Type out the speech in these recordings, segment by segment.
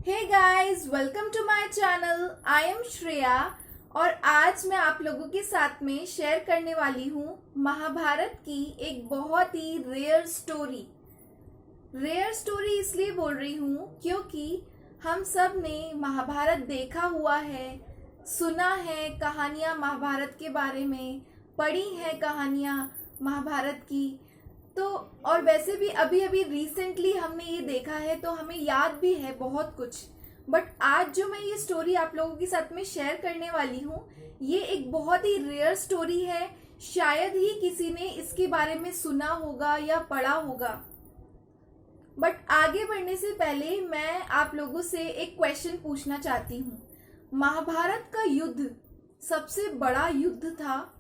Hey guys, welcome to my channel. I am Shreya और आज मैं आप लोगों के साथ में शेयर करने वाली हूँ महाभारत की एक बहुत ही रेयर स्टोरी। रेयर स्टोरी इसलिए बोल रही हूँ क्योंकि हम सब ने महाभारत देखा हुआ है, सुना है कहानियाँ महाभारत के बारे में, पढ़ी हैं कहानियाँ महाभारत की। तो और वैसे भी अभी अभी रिसेंटली हमने ये देखा है तो हमें याद भी है बहुत कुछ। बट आज जो मैं ये स्टोरी आप लोगों के साथ में शेयर करने वाली हूँ, ये एक बहुत ही रेयर स्टोरी है। शायद ही किसी ने इसके बारे में सुना होगा या पढ़ा होगा। बट आगे बढ़ने से पहले मैं आप लोगों से एक क्वेश्चन पूछना चाहती हूँ। महाभारत का युद्ध सबसे बड़ा युद्ध था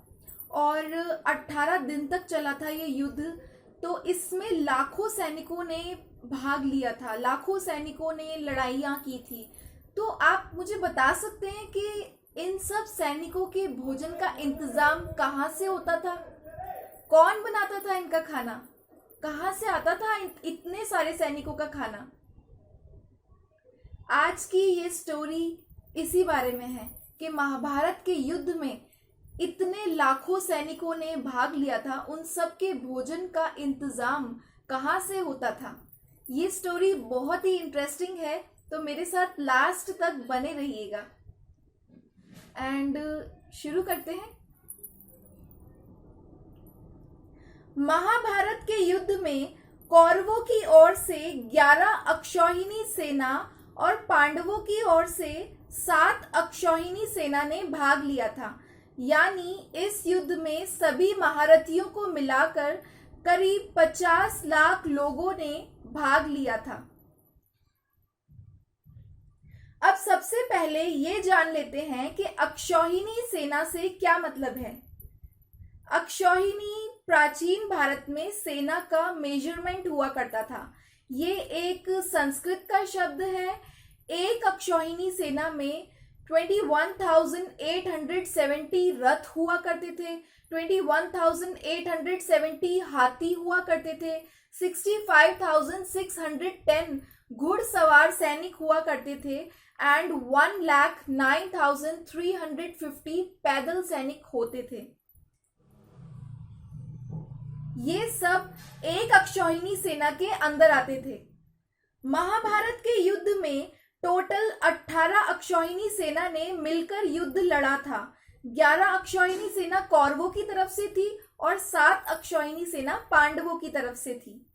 और 18 दिन तक चला था ये युद्ध। तो इसमें लाखों सैनिकों ने भाग लिया था, लाखों सैनिकों ने लड़ाइयाँ की थी। तो आप मुझे बता सकते हैं कि इन सब सैनिकों के भोजन का इंतजाम कहाँ से होता था? कौन बनाता था इनका खाना? कहाँ से आता था इतने सारे सैनिकों का खाना? आज की ये स्टोरी इसी बारे में है कि महाभारत के युद्ध में इतने लाखों सैनिकों ने भाग लिया था, उन सब के भोजन का इंतजाम कहाँ से होता था। ये स्टोरी बहुत ही इंटरेस्टिंग है, तो मेरे साथ लास्ट तक बने रहिएगा। एंड शुरू करते हैं। महाभारत के युद्ध में कौरवों की ओर से 11 अक्षौहिणी सेना और पांडवों की ओर से 7 अक्षौहिणी सेना ने भाग लिया था। यानी इस युद्ध में सभी महारथियों को मिलाकर करीब 50 लाख लोगों ने भाग लिया था। अब सबसे पहले ये जान लेते हैं कि अक्षौहिणी सेना से क्या मतलब है। अक्षौहिणी प्राचीन भारत में सेना का मेजरमेंट हुआ करता था। ये एक संस्कृत का शब्द है। एक अक्षौहिणी सेना में 21,870 रथ हुआ करते थे, 21,870 हाथी हुआ करते थे, 65,610 घुड़सवार सैनिक हुआ करते थे एंड 1,09,350 पैदल सैनिक होते थे। ये सब एक अक्षौहिणी सेना के अंदर आते थे। महाभारत के युद्ध में टोटल 18 अक्षौहिणी सेना ने मिलकर युद्ध लड़ा था। 11 अक्षौहिणी सेना कौरवों की तरफ से थी और 7 अक्षौहिणी सेना पांडवों की तरफ से थी।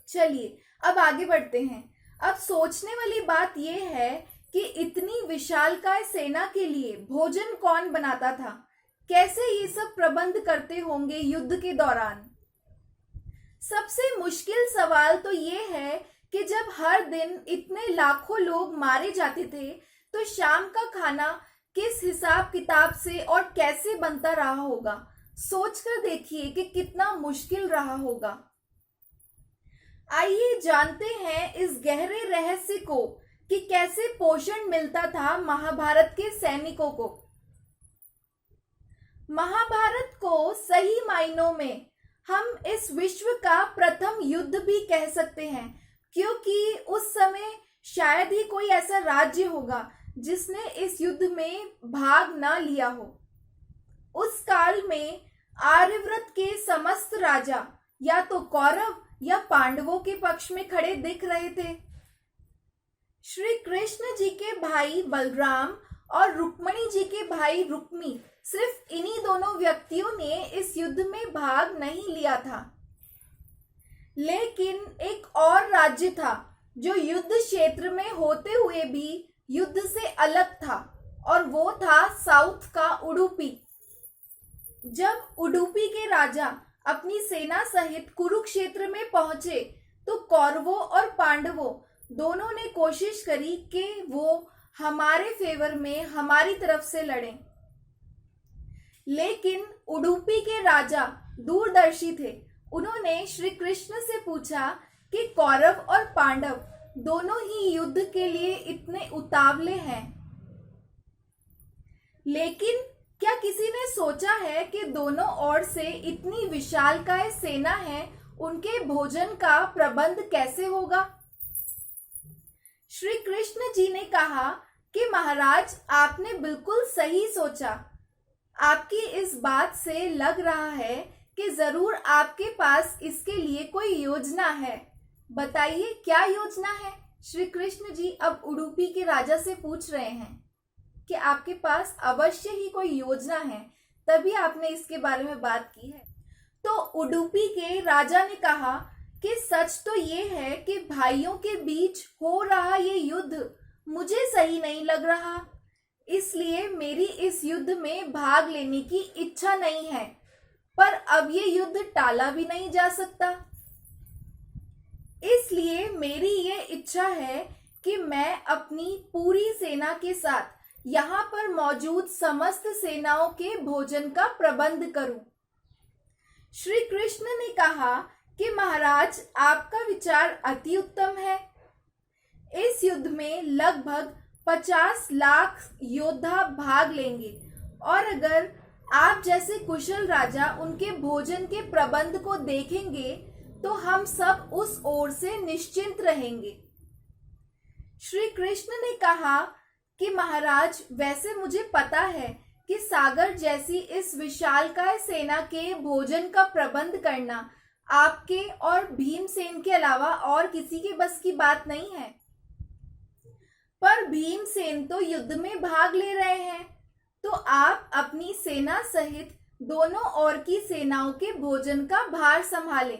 चलिए अब आगे बढ़ते हैं। अब सोचने वाली बात यह है कि इतनी विशालकाय सेना के लिए भोजन कौन बनाता था? कैसे ये सब प्रबंध करते होंगे युद्ध के दौरान? सबसे मुश्किल सवाल तो ये है कि जब हर दिन इतने लाखों लोग मारे जाते थे तो शाम का खाना किस हिसाब किताब से और कैसे बनता रहा होगा। सोचकर देखिए कि कितना मुश्किल रहा होगा। आइए जानते हैं इस गहरे रहस्य को कि कैसे पोषण मिलता था महाभारत के सैनिकों को। महाभारत को सही मायनों में हम इस विश्व का प्रथम युद्ध भी कह सकते हैं, क्योंकि उस समय शायद ही कोई ऐसा राज्य होगा जिसने इस युद्ध में भाग ना लिया हो। उस काल में आर्यव्रत के समस्त राजा या तो कौरव या पांडवों के पक्ष में खड़े दिख रहे थे। श्री कृष्ण जी के भाई बलराम और रुक्मणी जी के भाई रुक्मी, सिर्फ इन्हीं दोनों व्यक्तियों ने इस युद्ध में भाग नहीं लिया था। लेकिन एक और राज्य था जो युद्ध क्षेत्र में होते हुए भी युद्ध से अलग था, और वो था साउथ का उडुपी। जब उडुपी के राजा अपनी सेना सहित कुरुक्षेत्र में पहुंचे तो कौरवों और पांडवों दोनों ने कोशिश करी कि वो हमारे फेवर में हमारी तरफ से लड़ें। लेकिन उडुपी के राजा दूरदर्शी थे। उन्होंने श्री कृष्ण से पूछा कि कौरव और पांडव दोनों ही युद्ध के लिए इतने उतावले हैं, लेकिन क्या किसी ने सोचा है कि दोनों ओर से इतनी विशालकाय सेना है, उनके भोजन का प्रबंध कैसे होगा? श्री कृष्ण जी ने कहा कि महाराज, आपने बिल्कुल सही सोचा। आपकी इस बात से लग रहा है कि जरूर आपके पास इसके लिए कोई योजना है। बताइए, क्या योजना है? श्री कृष्ण जी अब उडुपी के राजा से पूछ रहे हैं कि आपके पास अवश्य ही कोई योजना है, तभी आपने इसके बारे में बात की है। तो उडुपी के राजा ने कहा कि सच तो ये है कि भाइयों के बीच हो रहा ये युद्ध मुझे सही नहीं लग रहा, इसलिए मेरी इस युद्ध में भाग लेने की इच्छा नहीं है। पर अब ये युद्ध टाला भी नहीं जा सकता, इसलिए मेरी ये इच्छा है कि मैं अपनी पूरी सेना के साथ यहाँ पर मौजूद समस्त सेनाओं के भोजन का प्रबंध करूं। श्री कृष्ण ने कहा कि महाराज, आपका विचार अति उत्तम है। इस युद्ध में लगभग 50 लाख योद्धा भाग लेंगे और अगर आप जैसे कुशल राजा उनके भोजन के प्रबंध को देखेंगे तो हम सब उस ओर से निश्चिंत रहेंगे। श्री कृष्ण ने कहा कि महाराज, वैसे मुझे पता है कि सागर जैसी इस विशालकाय सेना के भोजन का प्रबंध करना आपके और भीमसेन के अलावा और किसी के बस की बात नहीं है। पर भीमसेन तो युद्ध में भाग ले रहे हैं, तो आप अपनी सेना सहित दोनों ओर की सेनाओं के भोजन का भार संभालें।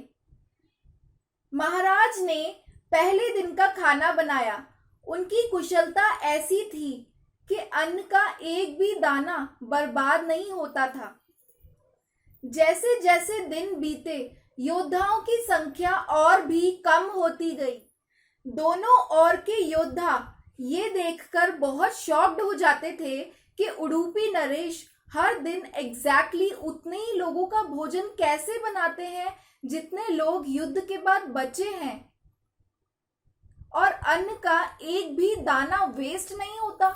महाराज ने पहले दिन का खाना बनाया। उनकी कुशलता ऐसी थी कि अन्न का एक भी दाना बर्बाद नहीं होता था। जैसे जैसे दिन बीते, योद्धाओं की संख्या और भी कम होती गई। दोनों ओर के योद्धा ये देखकर बहुत शॉक्ड हो जाते थे कि उडुपी नरेश हर दिन एग्जैक्टली उतने ही लोगों का भोजन कैसे बनाते हैं जितने लोग युद्ध के बाद बचे हैं, और अन्न का एक भी दाना वेस्ट नहीं होता।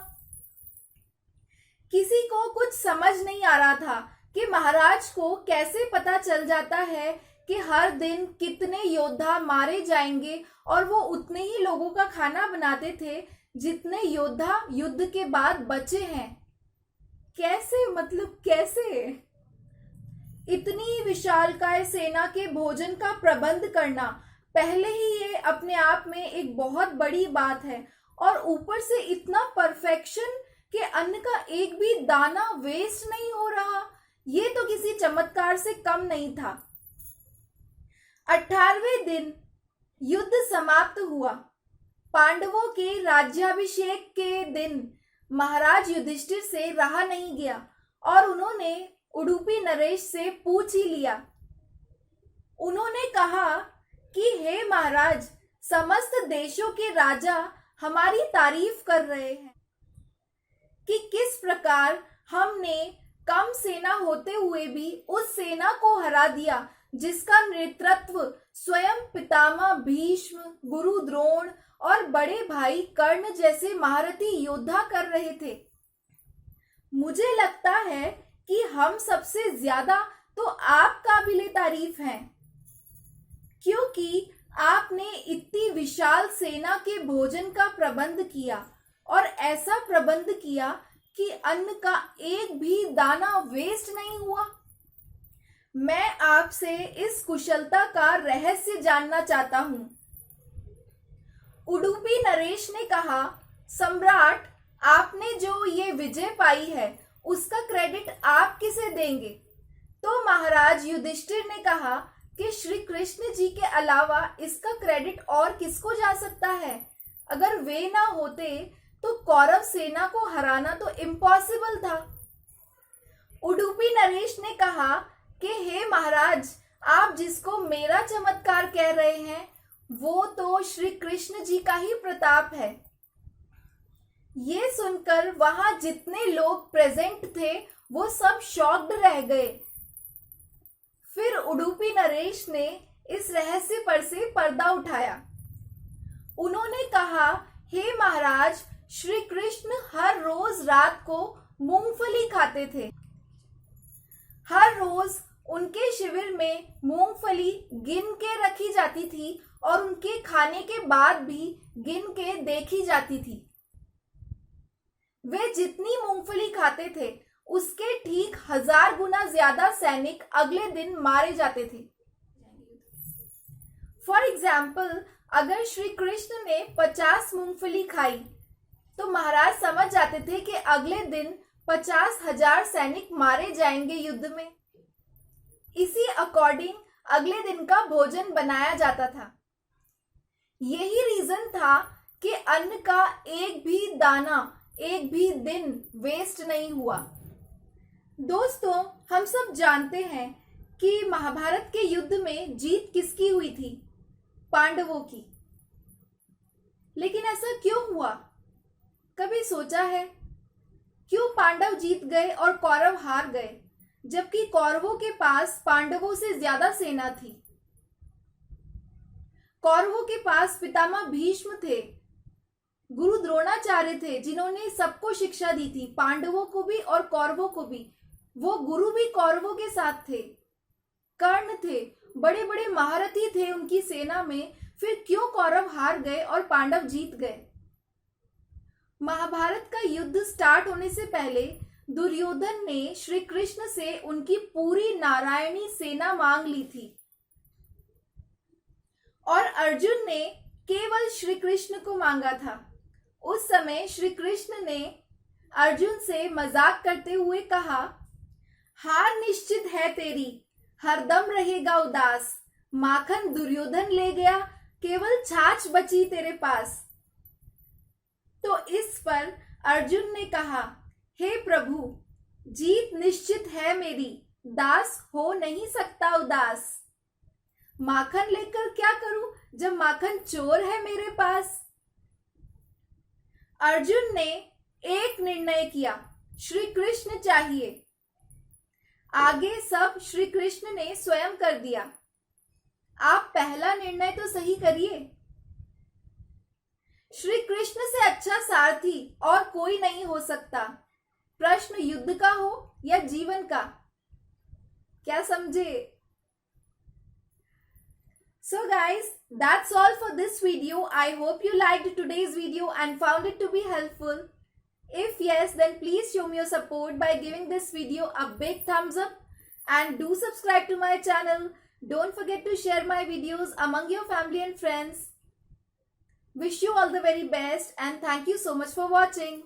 किसी को कुछ समझ नहीं आ रहा था कि महाराज को कैसे पता चल जाता है कि हर दिन कितने योद्धा मारे जाएंगे और वो उतने ही लोगों का खाना बनाते थे जितने योद्धा युद्ध के बाद बचे हैं। कैसे, मतलब कैसे? इतनी विशालकाय सेना के भोजन का प्रबंध करना पहले ही ये अपने आप में एक बहुत बड़ी बात है, और ऊपर से इतना परफेक्शन कि अन्न का एक भी दाना वेस्ट नहीं हो रहा, ये तो किसी चमत्कार से कम नहीं था। 18वें दिन युद्ध समाप्त हुआ। पांडवों के राज्याभिषेक के दिन महाराज युधिष्ठिर से रहा नहीं गया और उन्होंने उडुपी नरेश से पूछ ही लिया। उन्होंने कहा कि हे महाराज, समस्त देशों के राजा हमारी तारीफ कर रहे हैं कि किस प्रकार हमने कम सेना होते हुए भी उस सेना को हरा दिया जिसका नेतृत्व स्वयं पितामह भीष्म, गुरु द्रोण और बड़े भाई कर्ण जैसे महारथी योद्धा कर रहे थे। मुझे लगता है कि हम सबसे ज्यादा तो आप काबिले तारीफ हैं, क्योंकि आपने इतनी विशाल सेना के भोजन का प्रबंध किया और ऐसा प्रबंध किया कि अन्न का एक भी दाना वेस्ट नहीं हुआ। मैं आपसे इस कुशलता का रहस्य जानना चाहता हूं। उडुपी नरेश ने कहा, सम्राट, आपने जो ये विजय पाई है उसका क्रेडिट आप किसे देंगे? तो महाराज युधिष्ठिर ने कहा कि श्री कृष्ण जी के अलावा इसका क्रेडिट और किसको जा सकता है? अगर वे ना होते तो कौरव सेना को हराना तो इम्पॉसिबल था। उडुपी नरेश ने कहा कि हे महाराज, आप जिसको मेरा चमत्कार कह रहे हैं वो तो श्री कृष्ण जी का ही प्रताप है। ये सुनकर वहां जितने लोग प्रेजेंट थे वो सब शॉक्ड रह गए। फिर उडुपी नरेश ने इस रहस्य पर से पर्दा उठाया। उन्होंने कहा, हे महाराज, श्री कृष्ण हर रोज रात को मूंगफली खाते थे। हर रोज उनके शिविर में मूंगफली गिन के रखी जाती थी और उनके खाने के बाद भी गिन के देखी जाती थी। वे जितनी मूंगफली खाते थे उसके ठीक 1000 गुना ज्यादा सैनिक अगले दिन मारे जाते थे। फॉर एग्जाम्पल, अगर श्री कृष्ण ने 50 मूंगफली खाई तो महाराज समझ जाते थे कि अगले दिन 50,000 सैनिक मारे जाएंगे युद्ध में। इसी अकॉर्डिंग अगले दिन का भोजन बनाया जाता था। यही रीजन था कि अन्न का एक भी दाना, एक भी दिन वेस्ट नहीं हुआ। दोस्तों, हम सब जानते हैं कि महाभारत के युद्ध में जीत किसकी हुई थी? पांडवों की। लेकिन ऐसा क्यों हुआ? कभी सोचा है क्यों पांडव जीत गए और कौरव हार गए, जबकि कौरवों के पास पांडवों से ज्यादा सेना थी? कौरवों के पास पितामह भीष्म थे, गुरु द्रोणाचार्य थे जिन्होंने सबको शिक्षा दी थी, पांडवों को भी और कौरवों को भी। वो गुरु भी कौरवों के साथ थे। कर्ण थे, बड़े बड़े महारथी थे उनकी सेना में। फिर क्यों कौरव हार गए और पांडव जीत गए? महाभारत का युद्ध स्टार्ट होने से पहले दुर्योधन ने श्री कृष्ण से उनकी पूरी नारायणी सेना मांग ली थी और अर्जुन ने केवल श्री कृष्ण को मांगा था। उस समय श्री कृष्ण ने अर्जुन से मजाक करते हुए कहा, हार निश्चित है तेरी, हरदम रहेगा उदास। माखन दुर्योधन ले गया, केवल छाछ बची तेरे पास। तो इस पर अर्जुन ने कहा, हे प्रभु, जीत निश्चित है मेरी, दास हो नहीं सकता उदास। माखन लेकर क्या करूं जब माखन चोर है मेरे पास? अर्जुन ने एक निर्णय किया, श्री कृष्ण चाहिए। आगे सब श्री कृष्ण ने स्वयं कर दिया। आप पहला निर्णय तो सही करिए। श्री कृष्ण से अच्छा सारथी और कोई नहीं हो सकता। प्रश्न युद्ध का हो या जीवन का, क्या समझे? So guys, that's all for this video. I hope you liked today's video and found it to be helpful. If yes, then please show me your support by giving this video a big thumbs up and do subscribe to my channel. Don't forget to share my videos among your family and friends. Wish you all the very best and thank you so much for watching.